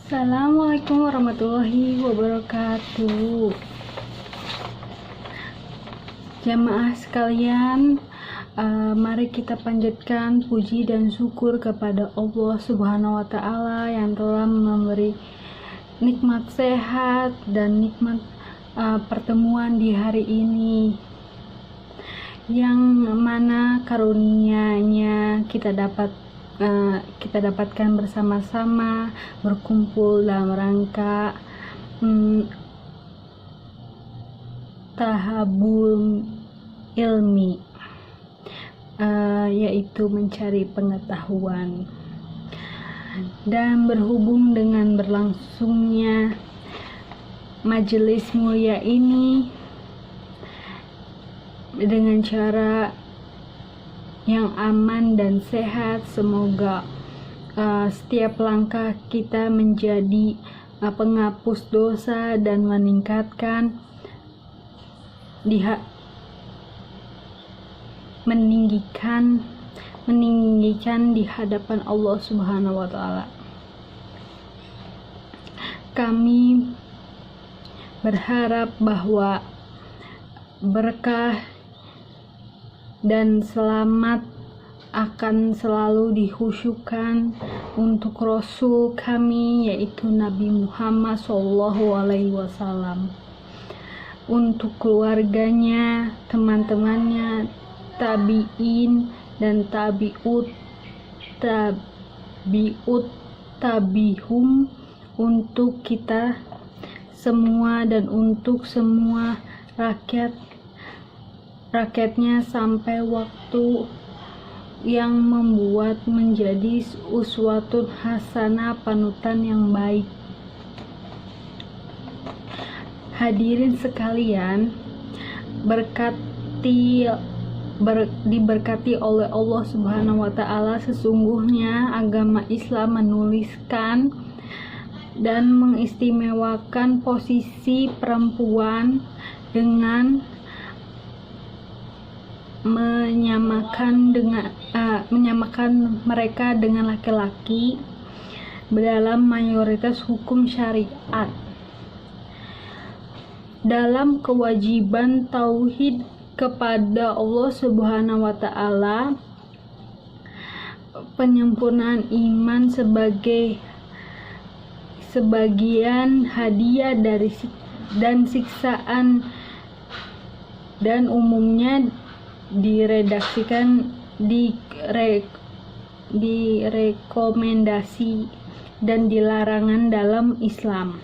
Assalamualaikum warahmatullahi wabarakatuh. Jamaah sekalian, mari kita panjatkan puji dan syukur kepada Allah Subhanahu wa Ta'ala yang telah memberi nikmat sehat dan nikmat pertemuan di hari ini, yang mana karunia-Nya kita dapatkan bersama-sama berkumpul dalam rangka tahabul ilmi, yaitu mencari pengetahuan. Dan berhubung dengan berlangsungnya majelis mulia ini dengan cara yang aman dan sehat, semoga setiap langkah kita menjadi penghapus dosa dan meninggikan di hadapan Allah Subhanahu wa Ta'ala. Kami berharap bahwa berkah dan selamat akan selalu dikhusyukkan untuk Rasul kami, yaitu Nabi Muhammad SAW, untuk keluarganya, teman-temannya, tabi'in dan tabihum, untuk kita semua dan untuk semua rakyatnya sampai waktu yang membuat menjadi uswatun hasanah, panutan yang baik. Hadirin sekalian, diberkati oleh Allah Subhanahu wa Ta'ala, sesungguhnya agama Islam menuliskan dan mengistimewakan posisi perempuan dengan menyamakan mereka dengan laki-laki dalam mayoritas hukum syariat, dalam kewajiban tauhid kepada Allah Subhanahu wa Ta'ala, penyempurnaan iman sebagian hadiah dan siksaan, dan umumnya direkomendasi dan dilarangan dalam Islam.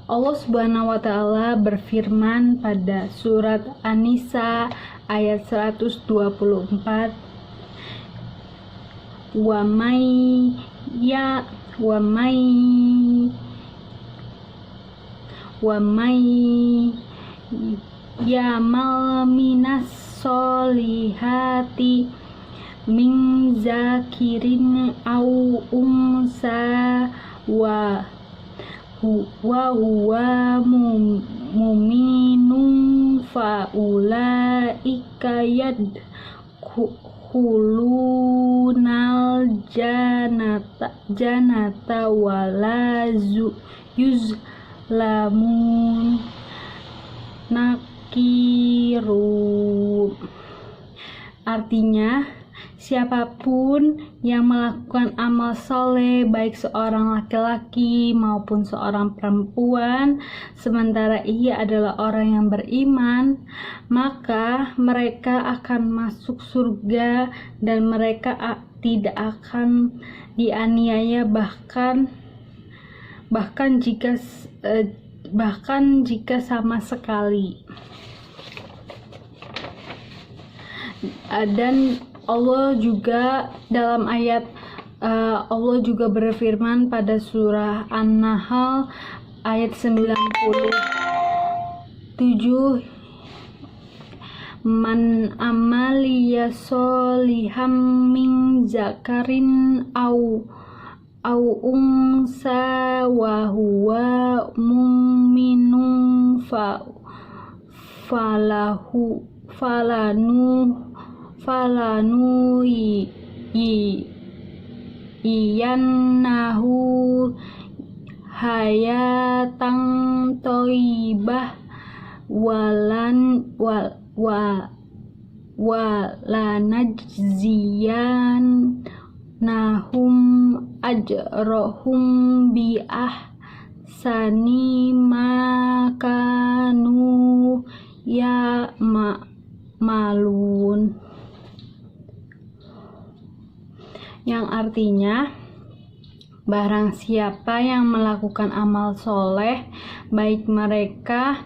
Allah Subhanahu wa Ta'ala berfirman pada surat An-Nisa ayat 124, wa may ya'mal minas solihati min zakirin au unsa wa huwa mu'minun fa ulaika yadkhulunal jannata wala yuzlamun nakiru. Artinya, siapapun yang melakukan amal soleh, baik seorang laki-laki maupun seorang perempuan, sementara ia adalah orang yang beriman, maka mereka akan masuk surga dan mereka tidak akan dianiaya, bahkan jika sama sekali. Dan Allah juga dalam ayat Allah juga berfirman pada surah An-Nahl ayat 97, man amaliya soliham min zakarin au unsa wa huwa mu'minun falanu iyannahu hayatan thayyibah walanajziyannahum ajrahum bi ahsani ma kanu malun, yang artinya barang siapa yang melakukan amal soleh baik mereka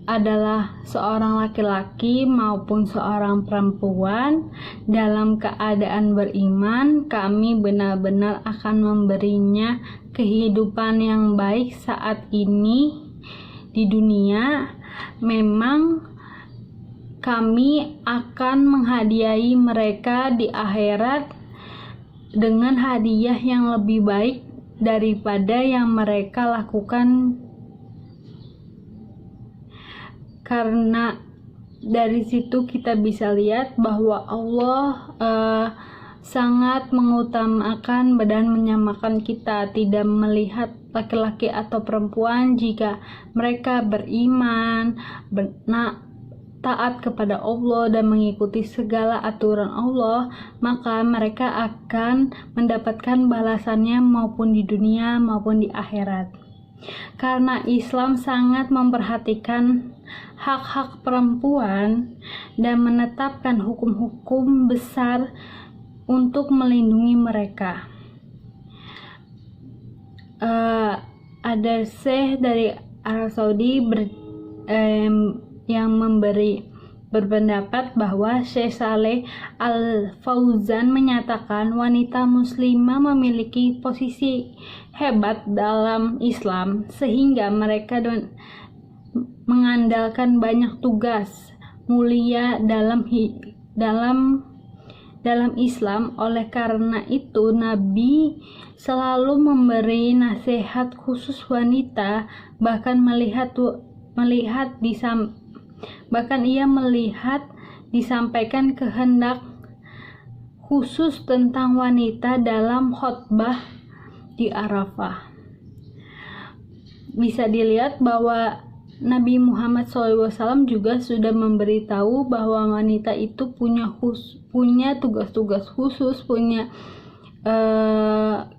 adalah seorang laki-laki maupun seorang perempuan dalam keadaan beriman, kami benar-benar akan memberinya kehidupan yang baik saat ini di dunia. Memang kami akan menghadiahi mereka di akhirat dengan hadiah yang lebih baik daripada yang mereka lakukan. Karena dari situ kita bisa lihat bahwa Allah sangat mengutamakan dan menyamakan kita, tidak melihat laki-laki atau perempuan. Jika mereka beriman, taat kepada Allah dan mengikuti segala aturan Allah, maka mereka akan mendapatkan balasannya maupun di dunia maupun di akhirat. Karena Islam sangat memperhatikan hak-hak perempuan dan menetapkan hukum-hukum besar untuk melindungi mereka. Ada syekh dari Arab Saudi yang berpendapat bahwa Syekh Saleh Al-Fauzan menyatakan wanita muslimah memiliki posisi hebat dalam Islam sehingga mereka mengandalkan banyak tugas mulia dalam Islam. Oleh karena itu Nabi selalu memberi nasihat khusus wanita, bahkan ia melihat disampaikan kehendak khusus tentang wanita dalam khutbah di Arafah. Bisa dilihat bahwa Nabi Muhammad SAW juga sudah memberitahu bahwa wanita itu punya tugas-tugas khusus, punya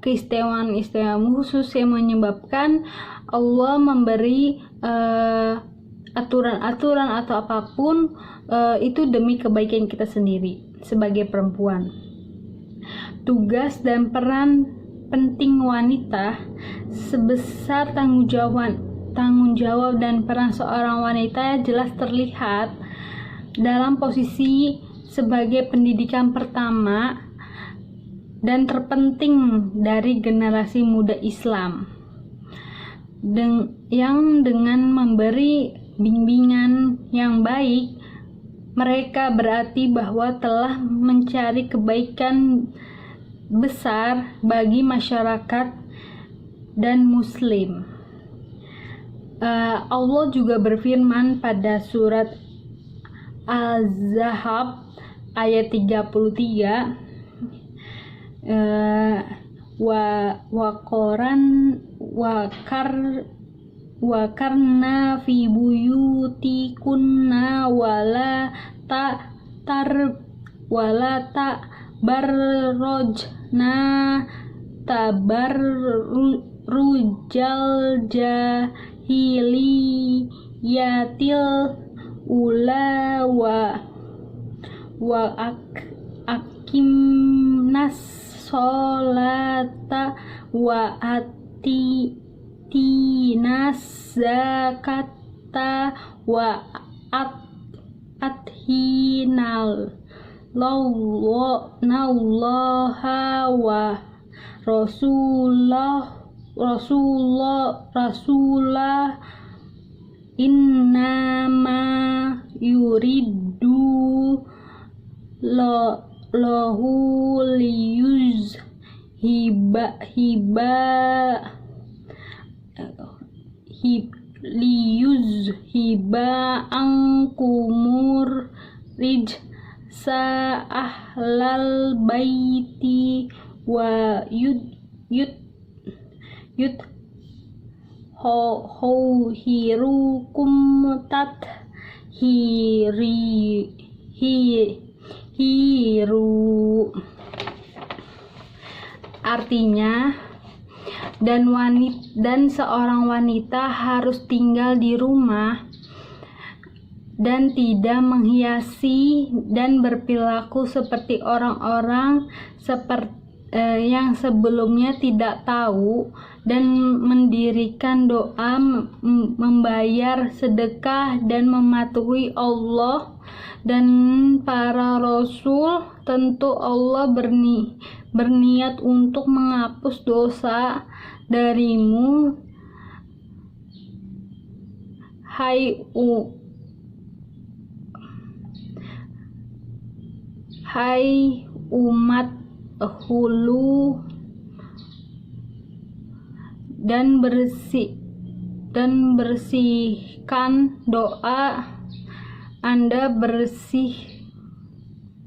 keistimewaan khusus yang menyebabkan Allah memberi aturan-aturan atau apapun itu demi kebaikan kita sendiri sebagai perempuan. Tugas dan peran penting wanita sebesar tanggung jawab dan peran seorang wanita jelas terlihat dalam posisi sebagai pendidikan pertama dan terpenting dari generasi muda Islam, yang dengan memberi bimbingan yang baik mereka berarti bahwa telah mencari kebaikan besar bagi masyarakat dan muslim. Allah juga berfirman pada surat Az-Zahab ayat 33, wakarna fi buyutikunna wala tabarrojna tabarrujal jahiliyatil ula wa akimnas sholata wa tinas zakata wa athinal nallaha wa rasulah innama yuridu lahu liyuzhiba angkumur ahlal baiti wa yud hirukum hiru. Artinya, dan seorang wanita harus tinggal di rumah dan tidak menghiasi dan berperilaku seperti orang-orang yang sebelumnya tidak tahu, dan mendirikan doa, membayar sedekah, dan mematuhi Allah dan para rasul. Tentu Allah berniat untuk menghapus dosa darimu, hai umat hulu, dan bersihkan doa Anda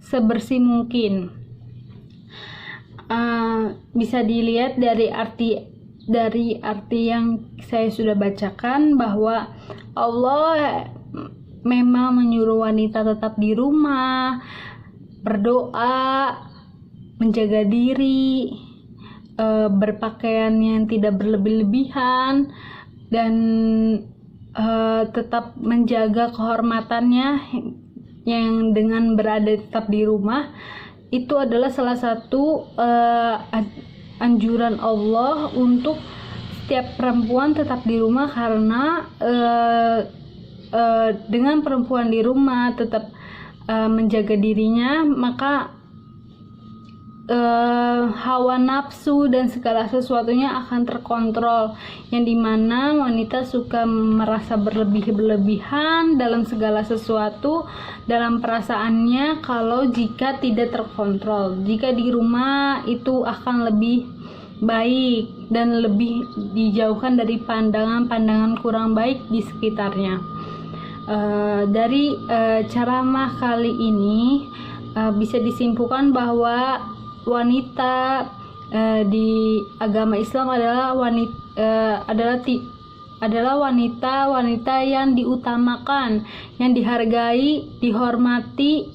sebersih mungkin. Bisa dilihat dari arti yang saya sudah bacakan, bahwa Allah memang menyuruh wanita tetap di rumah, berdoa, menjaga diri, berpakaian yang tidak berlebih-lebihan, dan tetap menjaga kehormatannya yang dengan berada tetap di rumah. Itu adalah salah satu anjuran Allah untuk setiap perempuan tetap di rumah, karena dengan perempuan di rumah tetap menjaga dirinya, maka hawa nafsu dan segala sesuatunya akan terkontrol, yang dimana wanita suka merasa berlebihan dalam segala sesuatu dalam perasaannya. Kalau jika tidak terkontrol, jika di rumah itu akan lebih baik dan lebih dijauhkan dari pandangan-pandangan kurang baik di sekitarnya. Dari ceramah kali ini bisa disimpulkan bahwa wanita di agama Islam adalah wanita yang diutamakan, yang dihargai, dihormati,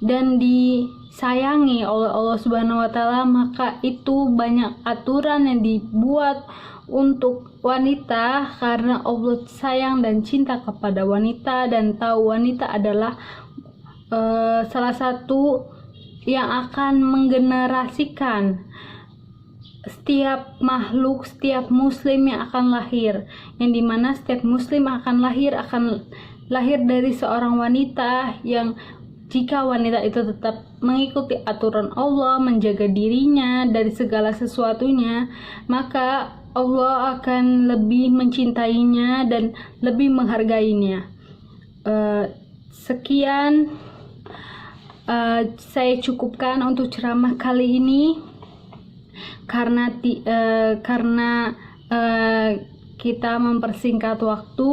dan disayangi oleh Allah Subhanahu wa Ta'ala. Maka itu banyak aturan yang dibuat untuk wanita, karena Allah sayang dan cinta kepada wanita, dan tahu wanita adalah salah satu yang akan menggenerasikan setiap makhluk, setiap muslim yang akan lahir, yang dimana setiap muslim akan lahir dari seorang wanita, yang jika wanita itu tetap mengikuti aturan Allah, menjaga dirinya dari segala sesuatunya, maka Allah akan lebih mencintainya dan lebih menghargainya. Sekian saya cukupkan untuk ceramah kali ini, karena kita mempersingkat waktu.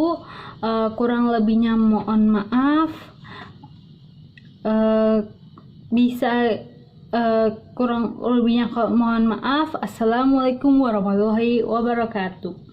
Kurang lebihnya mohon maaf. Kurang lebihnya mohon maaf. Assalamualaikum warahmatullahi wabarakatuh.